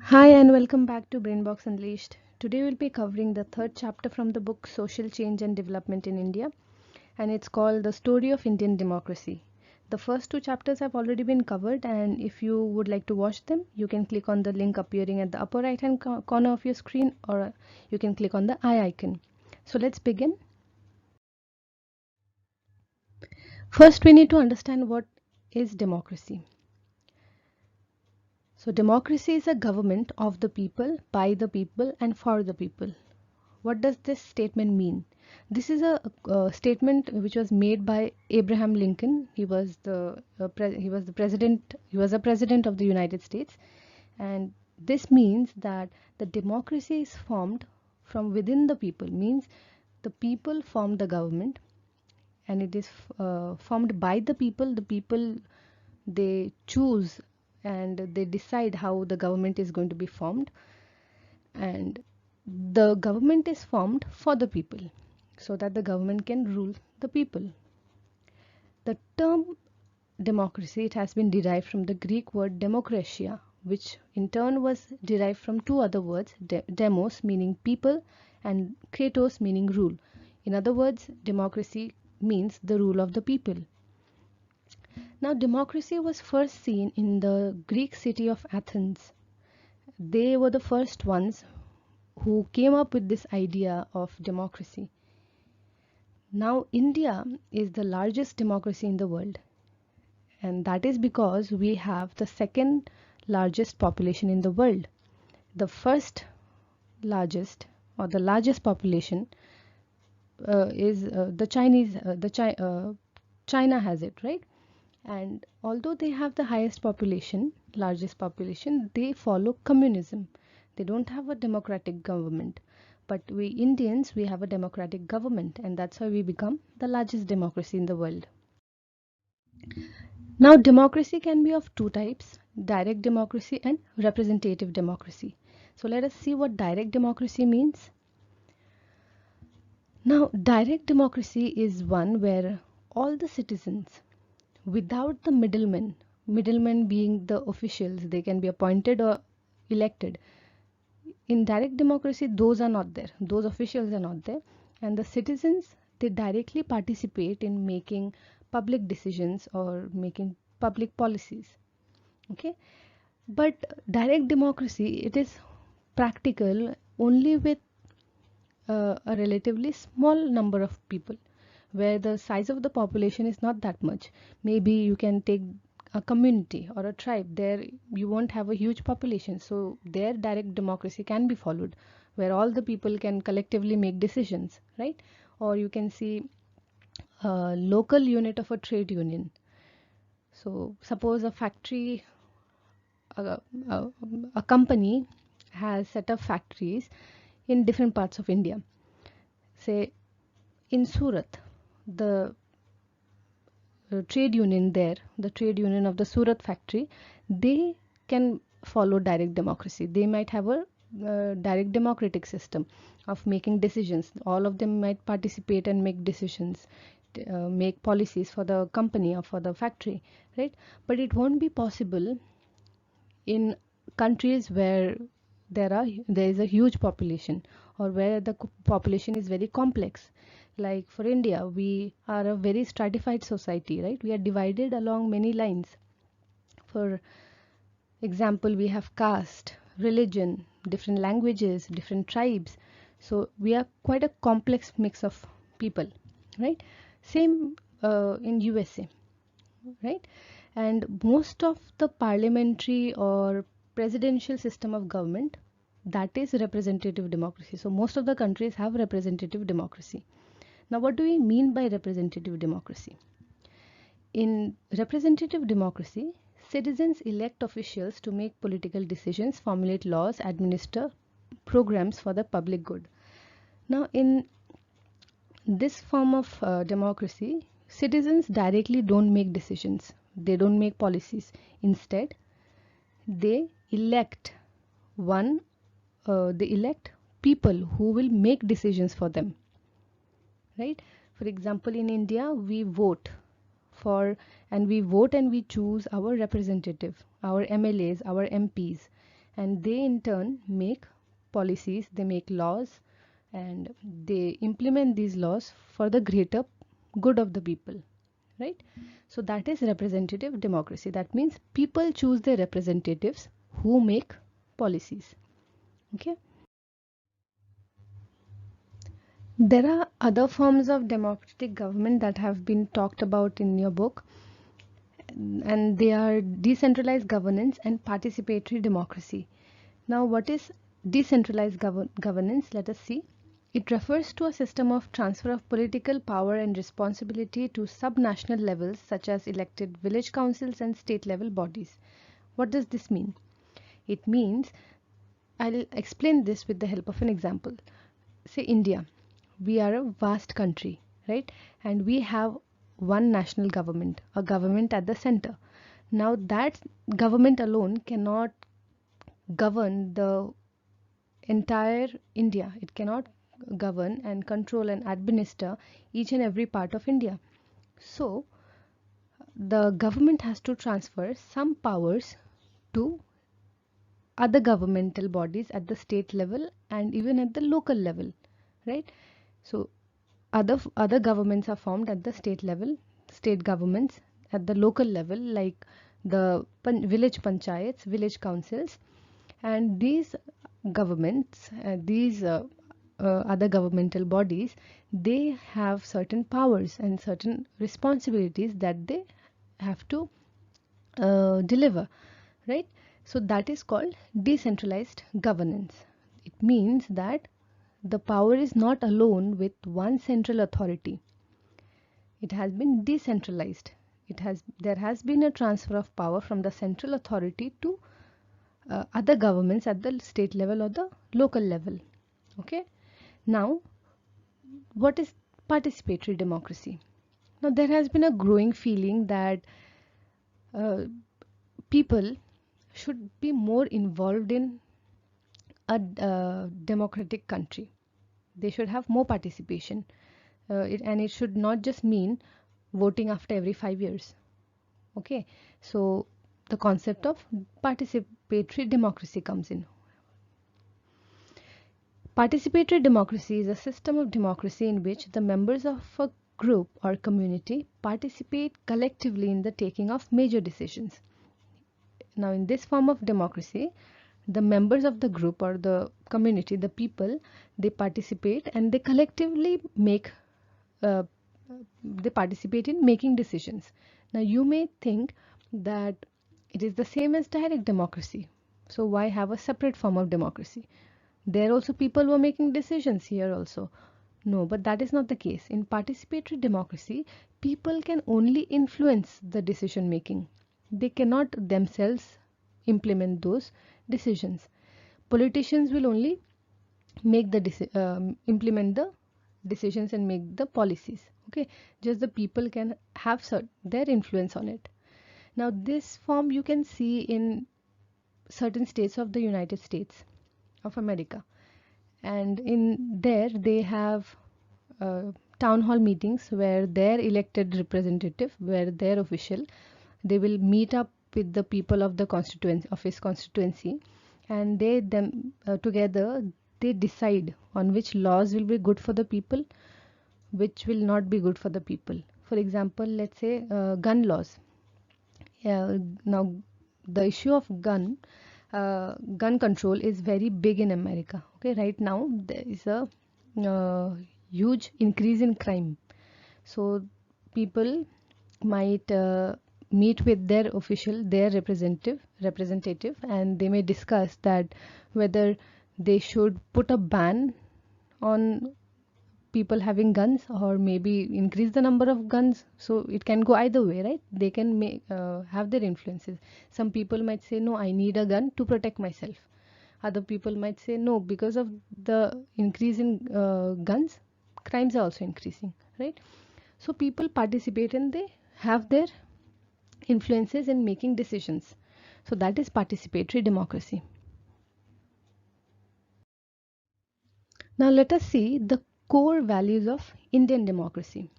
Hi and welcome back to Brainbox Unleashed. Today we'll be covering the third chapter from the book Social Change and Development in India, and it's called The Story of Indian Democracy. The first two chapters have already been covered, and if you would like to watch them, you can click on the link appearing at the upper right hand corner of your screen, or you can click on the I icon. So let's begin. First, we need to understand what is democracy. So, democracy is a government of the people, by the people, and for the people. What does this statement mean? This is a statement which was made by Abraham Lincoln. He was the president. He was a president of the United States, and this means that the democracy is formed from within the people. Means the people form the government, and it is formed by the people. The people, they choose and they decide how the government is going to be formed, and the government is formed for the people so that the government can rule the people. The term democracy, it has been derived from the Greek word demokratia, which in turn was derived from two other words, demos meaning people and kratos meaning rule. In other words, democracy means the rule of the people. Now, democracy was first seen in the Greek city of Athens. They were the first ones who came up with this idea of democracy. Now, India is the largest democracy in the world, and that is because we have the second largest population in the world. The first largest or the largest population is the Chinese, China has it, right? And although they have the highest population, largest population, they follow communism. They don't have a democratic government. But we Indians, we have a democratic government, and that's why we become the largest democracy in the world. Now, democracy can be of two types, direct democracy and representative democracy. So let us see what direct democracy means. Now, direct democracy is one where all the citizens, without the middlemen being the officials, they can be appointed or elected. In direct democracy, those are not there, those officials are not there, and the citizens, they directly participate in making public decisions or making public policies. Okay, but direct democracy, it is practical only with a relatively small number of people, where the size of the population is not that much. Maybe you can take a community or a tribe, there you won't have a huge population, so their direct democracy can be followed, where all the people can collectively make decisions, right? Or you can see a local unit of a trade union. So suppose a factory, a, a, a company has set up factories in different parts of India. Say in Surat, the trade union there, the trade union of the Surat factory, they can follow direct democracy. They might have a direct democratic system of making decisions. All of them might participate and make decisions, make policies for the company or for the factory, right? But it won't be possible in countries where there is a huge population, or where the population is very complex. Like for India, we are a very stratified society, right? We are divided along many lines. For example, we have caste, religion, different languages, different tribes. So we are quite a complex mix of people, right? Same in USA, right? And most of the parliamentary or presidential system of government, that is representative democracy. So most of the countries have representative democracy. Now, what do we mean by representative democracy? In representative democracy, citizens elect officials to make political decisions, formulate laws, administer programs for the public good. Now, in this form of democracy, citizens directly don't make decisions, they don't make policies. Instead, they elect one, they elect people who will make decisions for them, right? For example, in India, we vote and we choose our representative, our MLAs, our MPs, and they in turn make policies, they make laws, and they implement these laws for the greater good of the people, right? So that is representative democracy. That means people choose their representatives who make policies. Okay. There are other forms of democratic government that have been talked about in your book, and they are decentralized governance and participatory democracy. Now, what is decentralized governance? Let us see. It refers to a system of transfer of political power and responsibility to subnational levels such as elected village councils and state level bodies. What does this mean? It means, I'll explain this with the help of an example. Say India. We are a vast country, right? And we have one national government, a government at the center. Now that government alone cannot govern the entire India. It cannot govern and control and administer each and every part of India. So the government has to transfer some powers to other governmental bodies at the state level and even at the local level, right? So other governments are formed at the state level, state governments at the local level, like the village panchayats, village councils, and these governments, these other governmental bodies, they have certain powers and certain responsibilities that they have to deliver, right? So that is called decentralized governance. It means that the power is not alone with one central authority. It has been decentralized. There has been a transfer of power from the central authority to other governments at the state level or the local level. Okay. Now, what is participatory democracy? Now, there has been a growing feeling that uh, people should be more involved in a democratic country. They should have more participation, and it should not just mean voting after every 5 years. Okay, so the concept of participatory democracy comes in. Participatory democracy is a system of democracy in which the members of a group or community participate collectively in the taking of major decisions. Now, in this form of democracy, the members of the group or the community, the people, they participate and they collectively uh, they participate in making decisions. Now, you may think that it is the same as direct democracy. So why have a separate form of democracy? There also people were making decisions here also. No, but that is not the case. In participatory democracy, people can only influence the decision making. They cannot themselves implement those decisions. Politicians will only make the implement the decisions and make the policies. Okay, just the people can have their influence on it. Now, this form you can see in certain states of the United States of America, and in there they have town hall meetings where their elected representative, where their official, they will meet up with the people of the constituency, of his constituency, and they them together they decide on which laws will be good for the people, which will not be good for the people. For example, let's say gun laws. Now, the issue of gun control is very big in America. Okay, right now there is a huge increase in crime. So people might meet with their official, their representative, and they may discuss that whether they should put a ban on people having guns or maybe increase the number of guns. So it can go either way, right? They can have their influences. Some people might say, no, I need a gun to protect myself. Other people might say, no, because of the increase in guns, crimes are also increasing, right? So people participate and they have their influences in making decisions. So that is participatory democracy. Now let us see the core values of Indian democracy.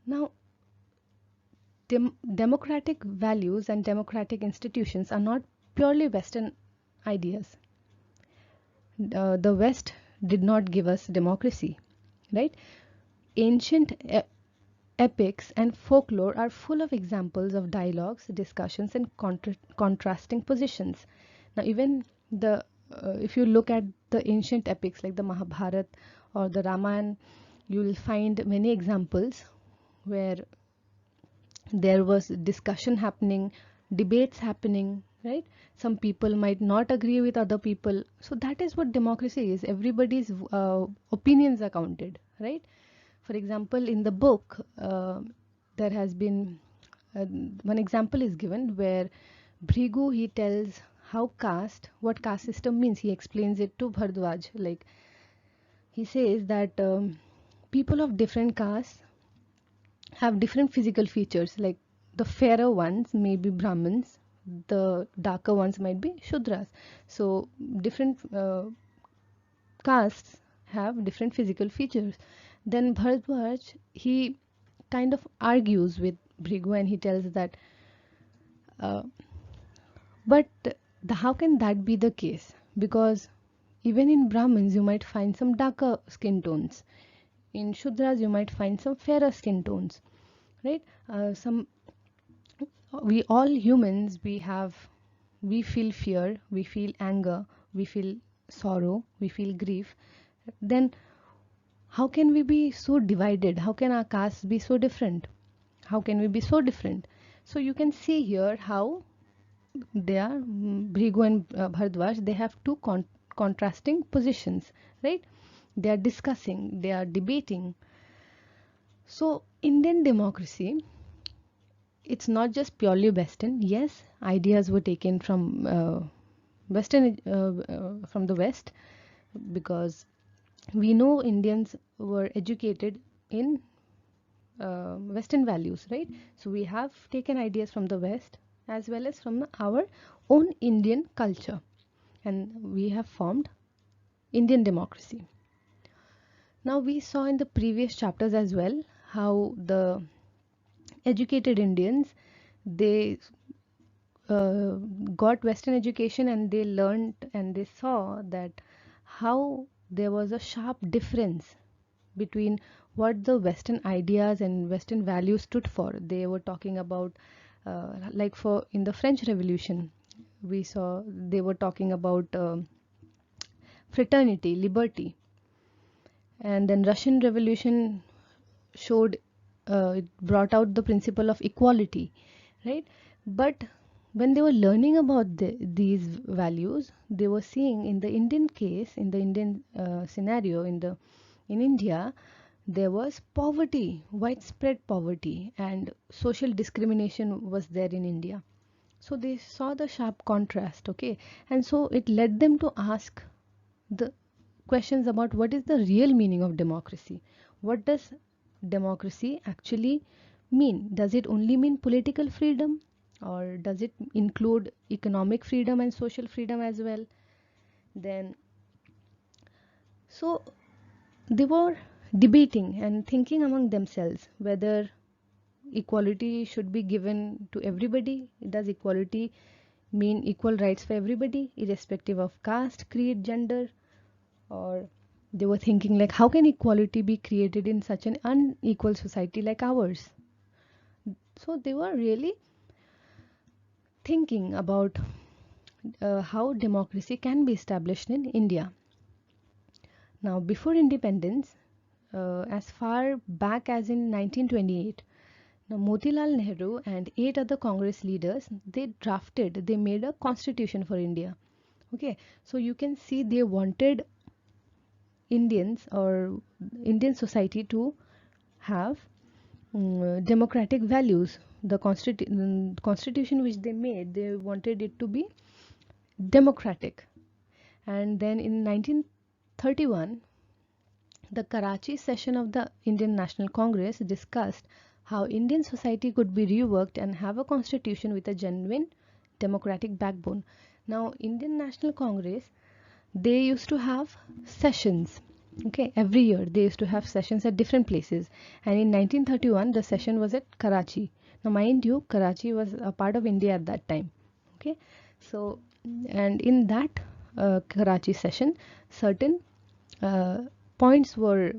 Now, democratic values and democratic institutions are not purely Western ideas. The West did not give us democracy, right? Ancient epics and folklore are full of examples of dialogues, discussions, and contrasting positions. Now, even the if you look at the ancient epics like the Mahabharata or the Ramayana, you will find many examples where there was discussion happening, debates happening, right? Some people might not agree with other people. So that is what democracy is. Everybody's opinions are counted, right? For example, in the book, there has been one example is given where Bhrigu, he tells how what caste system means. He explains it to Bhardwaj. Like he says that people of different castes have different physical features. Like the fairer ones may be Brahmins, the darker ones might be Shudras. So different castes have different physical features. Then Bharadwaj, he kind of argues with Bhrigu and he tells that, uh, but how can that be the case? Because even in Brahmins, you might find some darker skin tones. In Shudras, you might find some fairer skin tones, right? We all humans, we feel fear, we feel anger, we feel sorrow, we feel grief. Then how can we be so divided? How can our castes be so different? How can we be so different? So you can see here how they are, Bhrigu and Bharadwaj, they have two contrasting positions, right? They are discussing, they are debating. So Indian democracy, it's not just purely Western. Yes, ideas were taken from from the West, because we know Indians were educated in Western values, right? So we have taken ideas from the West as well as from our own Indian culture, and we have formed Indian democracy. Now we saw in the previous chapters as well how the educated Indians, they got Western education and they learned and they saw that how there was a sharp difference between what the Western ideas and Western values stood for. They were talking about, like for in the French Revolution, we saw they were talking about fraternity, liberty, and then Russian Revolution showed, it brought out the principle of equality, right? But when they were learning about these values, they were seeing in the Indian case, in the Indian scenario, in India, there was poverty, widespread poverty, and social discrimination was there in India. So they saw the sharp contrast, okay, and so it led them to ask the questions about what is the real meaning of democracy. What does democracy actually mean? Does it only mean political freedom, or does it include economic freedom and social freedom as well? Then, so they were debating and thinking among themselves whether equality should be given to everybody. Does equality mean equal rights for everybody, irrespective of caste, creed, gender? Or they were thinking like, how can equality be created in such an unequal society like ours? So they were really thinking about how democracy can be established in India. Now, before independence, as far back as in 1928, now Motilal Nehru and 8 other Congress leaders, they made a constitution for India. Okay, so you can see they wanted Indians or Indian society to have democratic values. The constitution which they made, they wanted it to be democratic. And then in 1931, the Karachi session of the Indian National Congress discussed how Indian society could be reworked and have a constitution with a genuine democratic backbone. Now, Indian National Congress, they used to have sessions. Okay, every year they used to have sessions at different places, and in 1931 the session was at Karachi. Now mind you, Karachi was a part of India at that time. Okay, So, and in that Karachi session, certain uh, points were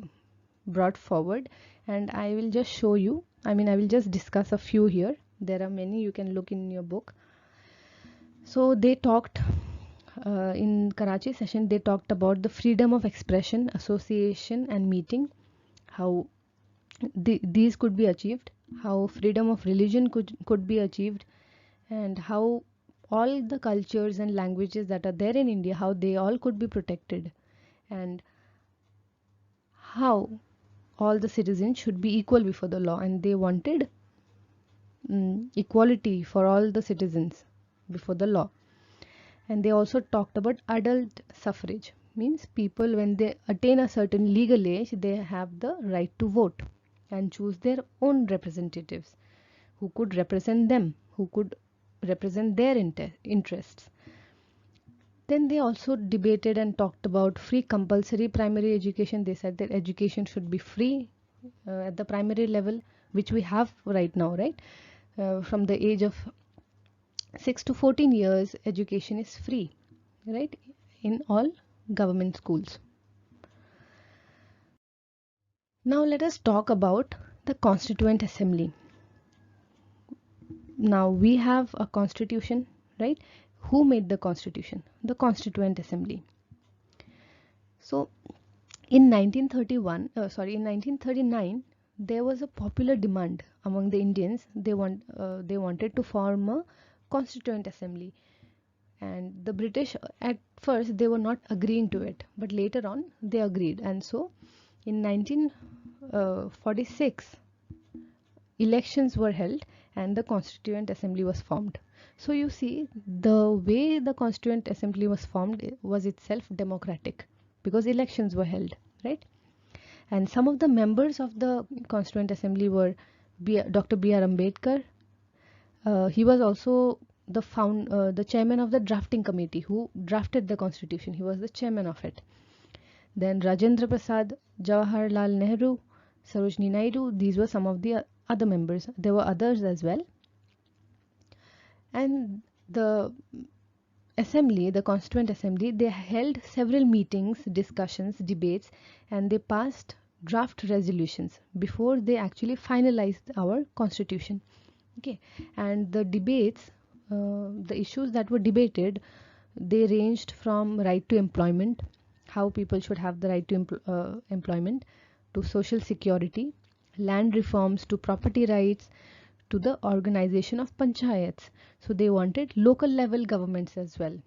brought forward, and I will just show you. I mean, I will just discuss a few here. There are many, you can look in your book. So they talked in Karachi session, they talked about the freedom of expression, association and meeting, how these could be achieved, how freedom of religion could be achieved, and how all the cultures and languages that are there in India, how they all could be protected, and how all the citizens should be equal before the law, and they wanted equality for all the citizens before the law. And they also talked about adult suffrage, means people when they attain a certain legal age, they have the right to vote and choose their own representatives who could represent them, who could represent their interests. Then they also debated and talked about free compulsory primary education. They said that education should be free at the primary level, which we have right now, right? From the age of 6 to 14 years, education is free, right, in all government schools. Now let us talk about the Constituent Assembly. Now we have a constitution, right? Who made the constitution? The Constituent Assembly. So in 1939, there was a popular demand among the Indians. They wanted to form a Constituent Assembly, and the British at first they were not agreeing to it, but later on they agreed. And so in 1946 elections were held and the Constituent Assembly was formed. So you see, the way the Constituent Assembly was formed was itself democratic because elections were held, right? And some of the members of the Constituent Assembly were Dr. B.R. Ambedkar. He was also the chairman of the drafting committee who drafted the constitution. He was the chairman of it. Then Rajendra Prasad, Jawaharlal Nehru, Sarojini Naidu, these were some of the other members. There were others as well. And the assembly, the Constituent Assembly, they held several meetings, discussions, debates, and they passed draft resolutions before they actually finalized our constitution. Okay, and the debates, the issues that were debated, they ranged from right to employment, how people should have the right to employment, to social security, land reforms, to property rights, to the organization of panchayats. So they wanted local level governments as well.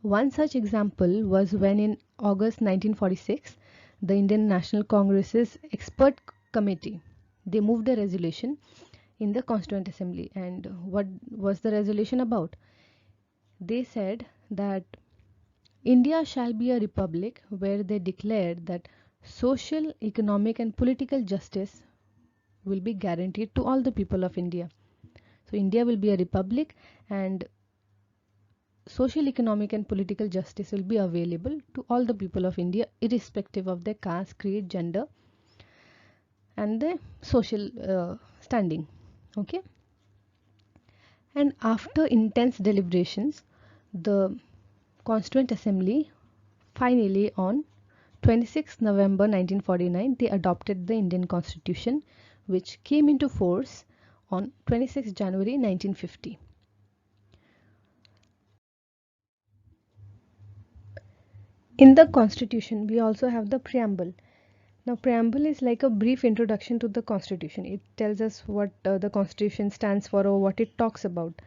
One such example was when in August 1946, the Indian National Congress's expert committee, they moved a resolution in the Constituent Assembly. And what was the resolution about? They said that India shall be a republic, where they declared that social, economic and political justice will be guaranteed to all the people of India. So India will be a republic and social, economic and political justice will be available to all the people of India, irrespective of their caste, creed, gender and their social standing. Okay. And after intense deliberations, the Constituent Assembly finally on 26 November 1949 they adopted the Indian Constitution, which came into force on 26 January 1950. In the Constitution, we also have the Preamble. Now, Preamble is like a brief introduction to the Constitution. It tells us what the Constitution stands for or what it talks about.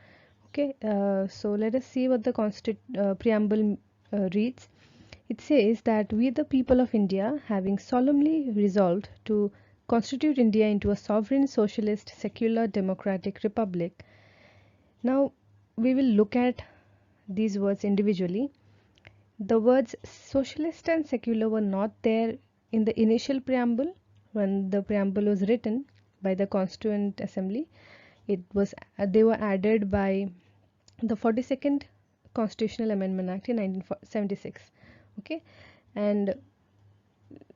Okay, so let us see what the Preamble reads. It says that we, the people of India, having solemnly resolved to constitute India into a sovereign, socialist, secular, democratic republic. Now, we will look at these words individually. The words socialist and secular were not there in the initial preamble when the preamble was written by the Constituent Assembly. They were added by the 42nd Constitutional Amendment Act in 1976. Okay, and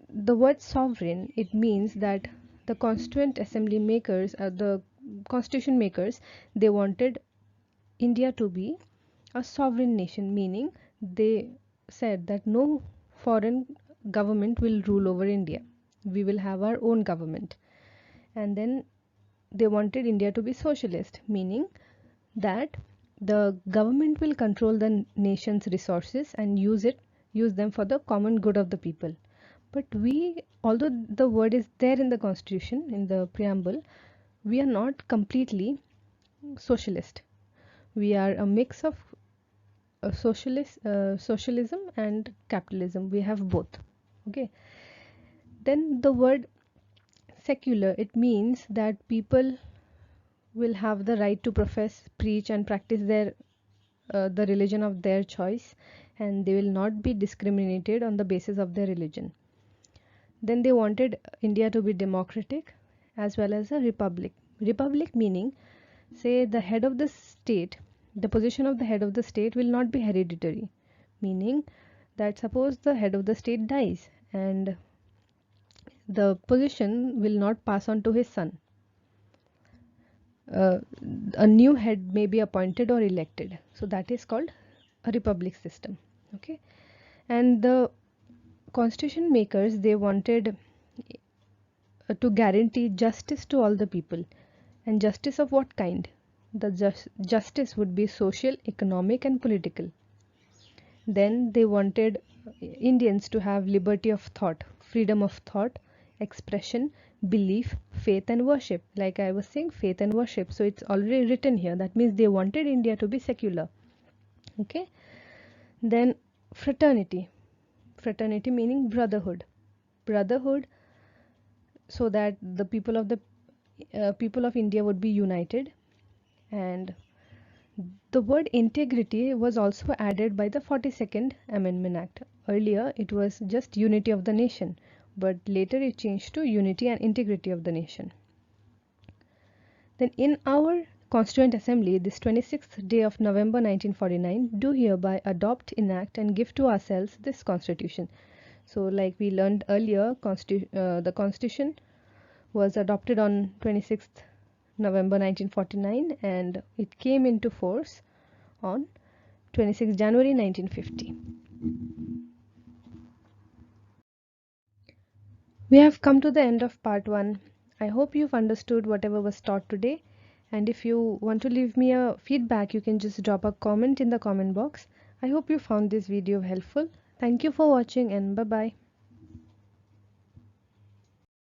the word sovereign, it means that the Constituent Assembly makers, the constitution makers, they wanted India to be a sovereign nation, meaning they said that no foreign government will rule over India. We will have our own government. And then they wanted India to be socialist, meaning that the government will control the nation's resources and use them for the common good of the people. But we, although the word is there in the constitution, in the preamble, we are not completely socialist. We are a mix of socialism and capitalism. We have both. Okay. Then the word secular, it means that people will have the right to profess, preach, and practice the religion of their choice, and they will not be discriminated on the basis of their religion. Then they wanted India to be democratic as well as a republic. Republic meaning, say, the head of the state, the position of the head of the state will not be hereditary, meaning that suppose the head of the state dies and the position will not pass on to his son. A new head may be appointed or elected. So that is called a republic system. Okay, and the constitution makers, they wanted to guarantee justice to all the people. And justice of what kind? The justice would be social, economic, and political. Then they wanted Indians to have liberty of thought, freedom of thought, expression, belief, faith, and worship. Like I was saying, faith and worship. So it's already written here. That means they wanted India to be secular. Okay. Then fraternity. Fraternity meaning brotherhood. Brotherhood, so that the people of India would be united. And the word integrity was also added by the 42nd Amendment Act. Earlier it was just unity of the nation, but later it changed to unity and integrity of the nation. Then in our Constituent Assembly, this 26th day of November 1949, do hereby adopt, enact, and give to ourselves this Constitution. So like we learned earlier, the Constitution was adopted on 26th November 1949 and it came into force on 26 January 1950. We have come to the end of part 1. I hope you've understood whatever was taught today, and if you want to leave me a feedback, you can just drop a comment in the comment box. I hope you found this video helpful. Thank you for watching and bye bye.